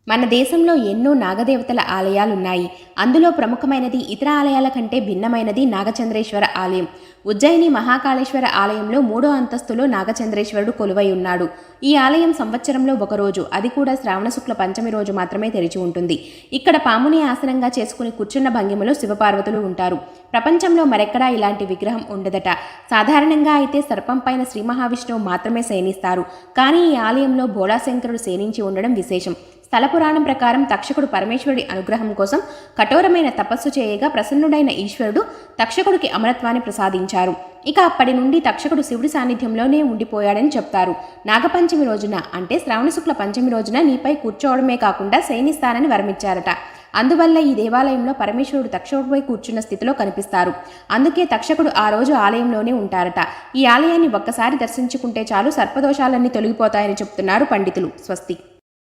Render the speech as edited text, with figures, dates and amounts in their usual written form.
మన దేశంలో ఎన్నో నాగదేవతల ఆలయాలున్నాయి. అందులో ప్రముఖమైనది, ఇతర ఆలయాల కంటే భిన్నమైనది నాగచంద్రేశ్వర ఆలయం. ఉజ్జయిని మహాకాళేశ్వర ఆలయంలో 3వ అంతస్తులో నాగచంద్రేశ్వరుడు కొలువై ఉన్నాడు. ఈ ఆలయం సంవత్సరంలో ఒకరోజు, అది కూడా శ్రావణ శుక్ల పంచమి రోజు మాత్రమే తెరిచి ఉంటుంది. ఇక్కడ పాముని ఆసనంగా చేసుకుని కూర్చున్న భంగిమలో శివపార్వతులు ఉంటారు. ప్రపంచంలో మరెక్కడా ఇలాంటి విగ్రహం ఉండదట. సాధారణంగా అయితే సర్పం పైన శ్రీ మహావిష్ణువు మాత్రమే శయనిస్తారు. కానీ ఈ ఆలయంలో భోళాశంకరుడు శయనించి ఉండడం విశేషం. స్థల పురాణం ప్రకారం తక్షకుడు పరమేశ్వరుడి అనుగ్రహం కోసం కఠోరమైన తపస్సు చేయగా ప్రసన్నుడైన ఈశ్వరుడు తక్షకుడికి అమరత్వాన్ని ప్రసాదించారు. ఇక అప్పటి నుండి తక్షకుడు శివుడి సాన్నిధ్యంలోనే ఉండిపోయాడని చెప్తారు. నాగపంచమి రోజున, అంటే శ్రావణ శుక్ల పంచమి రోజున నీపై కూర్చోవడమే కాకుండా శయనిస్తానని వరమిచ్చారట. అందువల్ల ఈ దేవాలయంలో పరమేశ్వరుడు తక్షకుడిపై కూర్చున్న స్థితిలో కనిపిస్తారు. అందుకే తక్షకుడు ఆ రోజు ఆలయంలోనే ఉంటారట. ఈ ఆలయాన్ని ఒక్కసారి దర్శించుకుంటే చాలు సర్పదోషాలన్నీ తొలగిపోతాయని చెప్తున్నారు పండితులు. స్వస్తి.